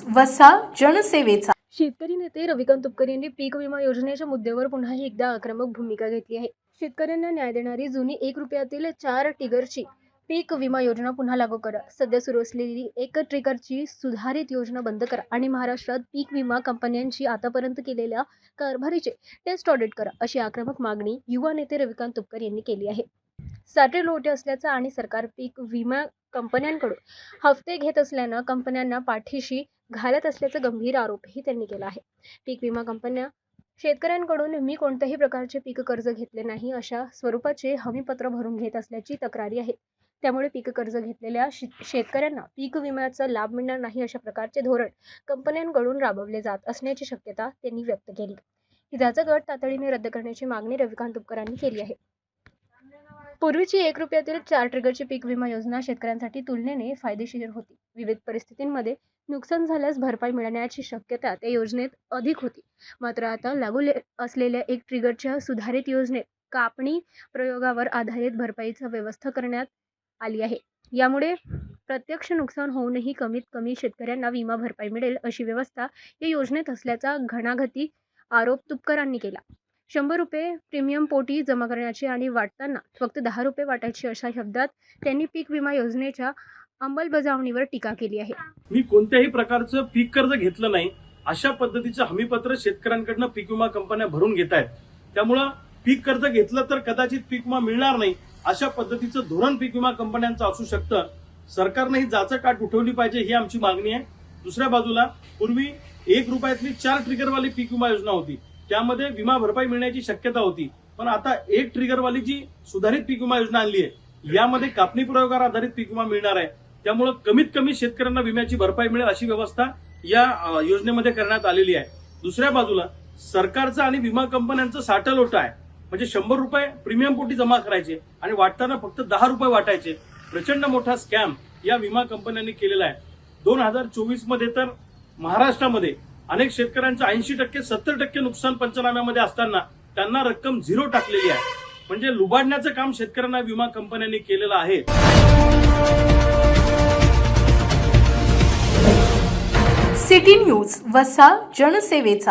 वसा जनसेवेचा. शेतकरी नेते रविकांत तुपकर यांनी पीक विमा योजनेच्या मुद्द्यावर पुन्हा एकदा आक्रमक भूमिका घेतली आहे. शेतकऱ्यांना न्याय देणारी जुनी ₹1 4 ट्रिगरची पीक विमा योजना पुन्हा लागू करा. सध्या सुरू असलेली 1 ट्रिगरची सुधारित योजना बंद करा आणि महाराष्ट्रात पीक विमा कंपन्यांची आतापर्यंत केलेल्या कारभारीचे टेस्ट ऑडिट करा, अशी आक्रमक मागणी युवा नेते रविकांत तुपकर यांनी केली आहे. साठे लोटे असल्याचा आणि सरकार पीक विमा कंपन्यांकडून हप्ते घेत असल्यानं कंपन्यांना पाठीशी घालत असल्याचा गंभीर आरोपही त्यांनी केला आहे. पीक विमा कंपन्या शेतकऱ्यांकडून मी कोणत्याही प्रकारचे पीक कर्ज घेतले नाही अशा स्वरूपाचे हमीपत्र भरून घेत असल्याची तक्रारी आहे. त्यामुळे पीक कर्ज घेतलेल्या शेतकऱ्यांना पीक विम्याचा लाभ मिळणार नाही अशा प्रकारचे धोरण कंपन्यांकडून राबवले जात असण्याची शक्यता त्यांनी व्यक्त केली. हिजाचा गट तातडीने रद्द करण्याची मागणी रविकांत तुपकरांनी केली आहे. पूर्वीची ₹1 4 ट्रिगरची पीक विमा योजना शेतकऱ्यांसाठी तुलनेने फायदेशीर होती. विविध परिस्थितींमध्ये नुकसान झाल्यास भरपाई मिळण्याची शक्यता त्या योजनेत अधिक होती. मात्र आता लागू असलेल्या 1 ट्रिगरच्या सुधारित योजनेत कापणी प्रयोगावर आधारित भरपाईची व्यवस्था करण्यात आली आहे. यामुळे प्रत्यक्ष नुकसान होऊनही कमीत कमी शेतकऱ्यांना विमा भरपाई मिळेल अशी व्यवस्था या योजनेत असल्याचा घणाघाती आरोप तुपकरांनी केला. ₹100 प्रीमियम पोटी जमा करण्याची आणि वाटताना फक्त ₹10 वाटायची अशा शब्दात त्यांनी पीक विमा योजनेच्या अंमलबजावणीवर टीका केली आहे. मी कोणत्याही प्रकारचं पीक कर्ज घेतलं नाही अशा पद्धतीचं हमीपत्र शेतकऱ्यांकडनं पीक विमा कंपन्या भरून घेत आहेत. त्यामुळं पीक कर्ज घेतलं तर कदाचित पीक विमा मिळणार नाही अशा पद्धतीचं धोरण पीक विमा कंपन्यांचं असू शकतं. सरकारने ही जाचकाट उठवली पाहिजे ही आमची मागणी आहे. दुसऱ्या बाजूला पूर्वी ₹1 4 ट्रिगरवाली पीक विमा योजना होती. त्यामध्ये विमा भरपाई मिळण्याची शक्यता होती. पण आता 1 ट्रिगरवाली जी सुधारित पीक विमा योजना आणली आहे यामध्ये कापणी प्रयोगावर आधारित पीक विमा मिळणार आहे. त्यामुळे कमीत कमी शेतकऱ्यांना विम्याची भरपाई मिळेल अशी व्यवस्था या योजनेमध्ये करण्यात आलेली आहे. दुसऱ्या बाजूला सरकारचं आणि विमा कंपन्यांचं साठलोट आहे. म्हणजे ₹100 प्रीमियम पोटी जमा करायचे आणि वाटताना फक्त ₹10 वाटायचे. प्रचंड मोठा स्कॅम या विमा कंपन्यांनी केलेला आहे. 2024 मध्ये तर महाराष्ट्रामध्ये अनेक शेतकऱ्यांचं 80% 70% नुकसान पंचनाम्यामध्ये असताना त्यांना रक्कम 0 टाकलेली आहे. म्हणजे लुबाडण्याचं काम शेतकऱ्यांना विमा कंपन्यांनी केलेलं आहे. सिटी न्यूज वसा जनसेवेचा.